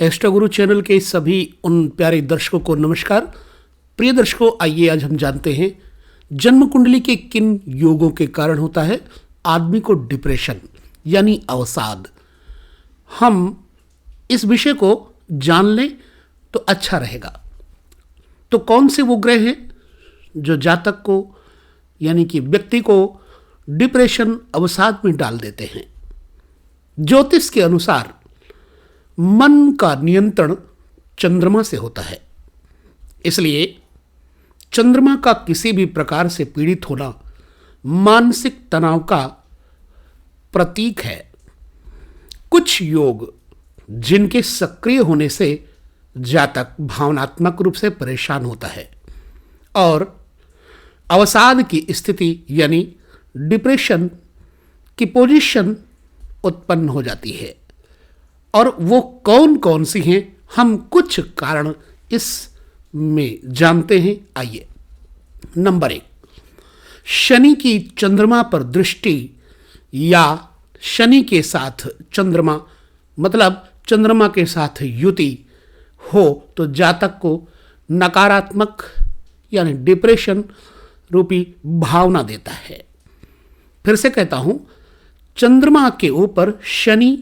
Astro गुरु channel के सभी उन प्यारे दर्शकों को नमस्कार। प्रिय दर्शकों, आइए आज हम जानते हैं जन्म कुंडली के किन योगों के कारण होता है आदमी को डिप्रेशन यानी अवसाद। हम इस विषय को जान लें तो अच्छा रहेगा। तो कौन से वो ग्रह हैं जो जातक को यानी कि व्यक्ति को डिप्रेशन अवसाद में डाल देते हैं? ज्योतिष के अनुसार मन का नियंत्रण चंद्रमा से होता है, इसलिए चंद्रमा का किसी भी प्रकार से पीड़ित होना मानसिक तनाव का प्रतीक है। कुछ योग जिनके सक्रिय होने से जातक भावनात्मक रूप से परेशान होता है और अवसाद की स्थिति यानी डिप्रेशन की पोजीशन उत्पन्न हो जाती है। और वो कौन कौन सी हैं, हम कुछ कारण इसमें जानते हैं। आइए। नंबर 1, शनि की चंद्रमा पर दृष्टि या शनि के साथ चंद्रमा मतलब चंद्रमा के साथ युति हो तो जातक को नकारात्मक यानी डिप्रेशन रूपी भावना देता है। फिर से कहता हूं, चंद्रमा के ऊपर शनि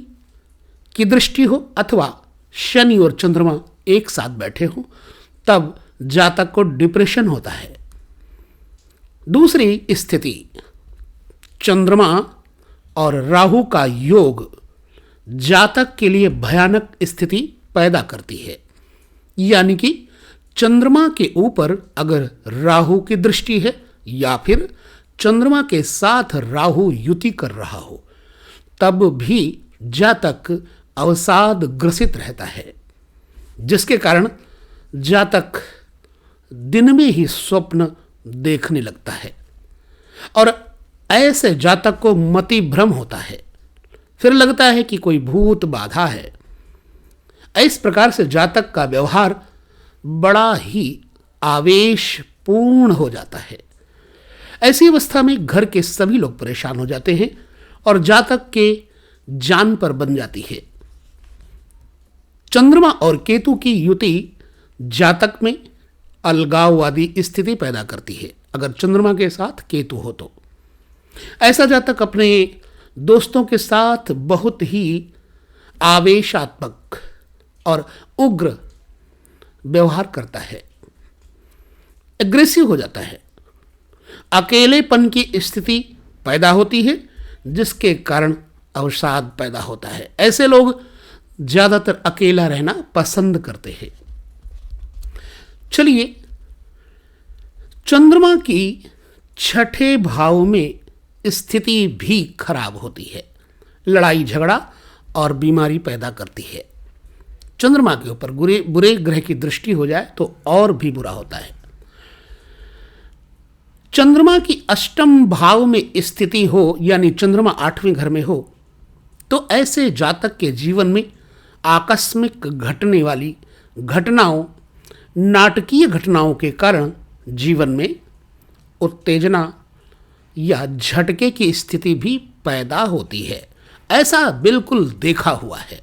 की दृष्टि हो अथवा शनि और चंद्रमा एक साथ बैठे हो तब जातक को डिप्रेशन होता है। दूसरी स्थिति, चंद्रमा और राहु का योग जातक के लिए भयानक स्थिति पैदा करती है। यानी कि चंद्रमा के ऊपर अगर राहु की दृष्टि है या फिर चंद्रमा के साथ राहु युति कर रहा हो तब भी जातक अवसाद ग्रसित रहता है, जिसके कारण जातक दिन में ही स्वप्न देखने लगता है और ऐसे जातक को मति भ्रम होता है। फिर लगता है कि कोई भूत बाधा है। इस प्रकार से जातक का व्यवहार बड़ा ही आवेशपूर्ण हो जाता है। ऐसी अवस्था में घर के सभी लोग परेशान हो जाते हैं और जातक के जान पर बन जाती है। चंद्रमा और केतु की युति जातक में अलगाववादी स्थिति पैदा करती है। अगर चंद्रमा के साथ केतु हो तो ऐसा जातक अपने दोस्तों के साथ बहुत ही आवेशात्मक और उग्र व्यवहार करता है, एग्रेसिव हो जाता है। अकेलेपन की स्थिति पैदा होती है जिसके कारण अवसाद पैदा होता है। ऐसे लोग ज्यादातर अकेला रहना पसंद करते हैं। चलिए, चंद्रमा की छठे भाव में स्थिति भी खराब होती है, लड़ाई झगड़ा और बीमारी पैदा करती है। चंद्रमा के ऊपर बुरे ग्रह की दृष्टि हो जाए तो और भी बुरा होता है। चंद्रमा की अष्टम भाव में स्थिति हो यानी चंद्रमा 8वें घर में हो तो ऐसे जातक के जीवन में आकस्मिक घटने वाली घटनाओं, नाटकीय घटनाओं के कारण जीवन में उत्तेजना या झटके की स्थिति भी पैदा होती है। ऐसा बिल्कुल देखा हुआ है।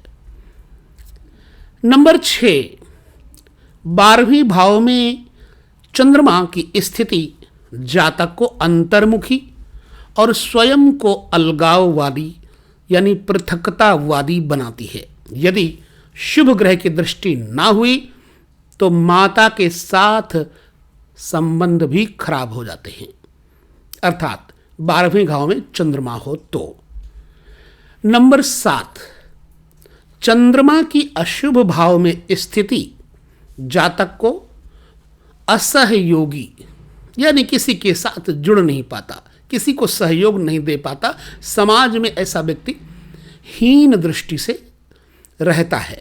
नंबर 6, 12वें भाव में चंद्रमा की स्थिति जातक को अंतर्मुखी और स्वयं को अलगाववादी यानी पृथकतावादी बनाती है। यदि शुभ ग्रह की दृष्टि ना हुई तो माता के साथ संबंध भी खराब हो जाते हैं, अर्थात 12वें भाव में चंद्रमा हो तो। नंबर 7, चंद्रमा की अशुभ भाव में स्थिति जातक को असहयोगी यानी किसी के साथ जुड़ नहीं पाता, किसी को सहयोग नहीं दे पाता। समाज में ऐसा व्यक्ति हीन दृष्टि से रहता है।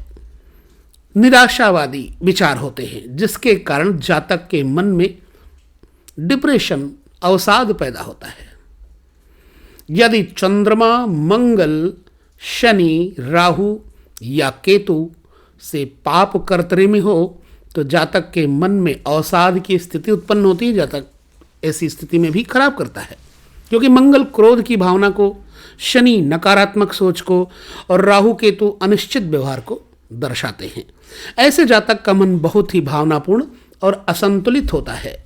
निराशावादी विचार होते हैं जिसके कारण जातक के मन में डिप्रेशन अवसाद पैदा होता है। यदि चंद्रमा, मंगल, शनि, राहु या केतु से पाप कर्तरी में हो तो जातक के मन में अवसाद की स्थिति उत्पन्न होती है। जातक ऐसी स्थिति में भी खराब करता है क्योंकि मंगल क्रोध की भावना को, शनि नकारात्मक सोच को और राहु केतु अनिश्चित व्यवहार को दर्शाते हैं। ऐसे जातक का मन बहुत ही भावनापूर्ण और असंतुलित होता है।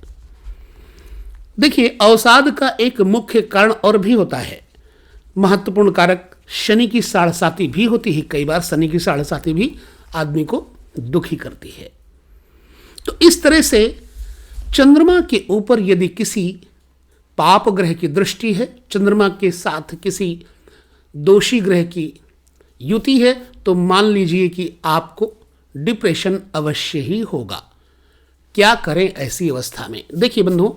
देखिए, अवसाद का एक मुख्य कारण और भी होता है। महत्वपूर्ण कारक शनि की साढ़ेसाती भी होती है। कई बार शनि की साढ़ेसाती भी आदमी को दुखी करती है। तो इस तरह से चंद्रमा के ऊपर यदि किसी पाप ग्रह की दृष्टि है, चंद्रमा के साथ किसी दोषी ग्रह की युति है, तो मान लीजिए कि आपको डिप्रेशन अवश्य ही होगा। क्या करें ऐसी अवस्था में? देखिए बंधुओं,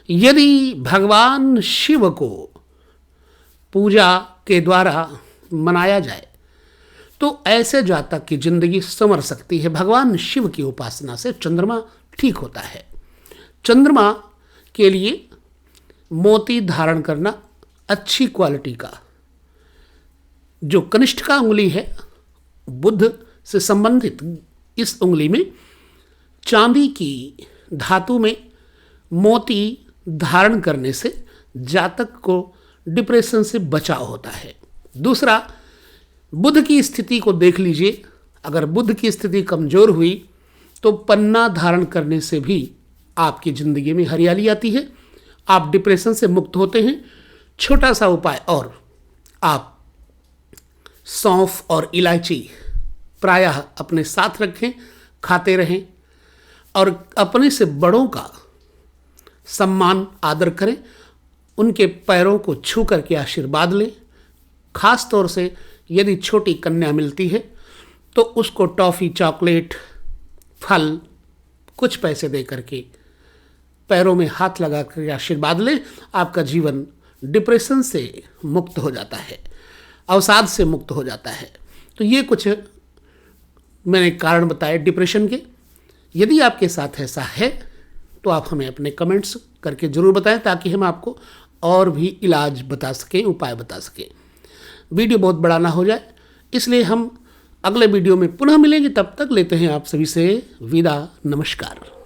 यदि भगवान शिव को पूजा के द्वारा मनाया जाए तो ऐसे जातक की जिंदगी संवर सकती है। भगवान शिव की उपासना से चंद्रमा ठीक होता है। चंद्रमा के लिए मोती धारण करना, अच्छी क्वालिटी का, जो कनिष्ठिका उंगली है बुध से संबंधित, इस उंगली में चांदी की धातु में मोती धारण करने से जातक को डिप्रेशन से बचाव होता है। दूसरा, बुध की स्थिति को देख लीजिए। अगर बुध की स्थिति कमजोर हुई तो पन्ना धारण करने से भी आपकी जिंदगी में हरियाली आती है, आप डिप्रेशन से मुक्त होते हैं। छोटा सा उपाय और, आप सौंफ और इलायची प्रायः अपने साथ रखें, खाते रहें और अपने से बड़ों का सम्मान आदर करें, उनके पैरों को छू करके आशीर्वाद लें। खास तौर से यदि छोटी कन्या मिलती है तो उसको टॉफ़ी, चॉकलेट, फल, कुछ पैसे दे करके पैरों में हाथ लगा कर आशीर्वाद लें। आपका जीवन डिप्रेशन से मुक्त हो जाता है, अवसाद से मुक्त हो जाता है। तो ये कुछ मैंने कारण बताए डिप्रेशन के। यदि आपके साथ ऐसा है तो आप हमें अपने कमेंट्स करके ज़रूर बताएं, ताकि हम आपको और भी इलाज बता सकें, उपाय बता सकें। वीडियो बहुत बड़ा ना हो जाए, इसलिए हम अगले वीडियो में पुनः मिलेंगे। तब तक लेते हैं आप सभी से विदा। नमस्कार।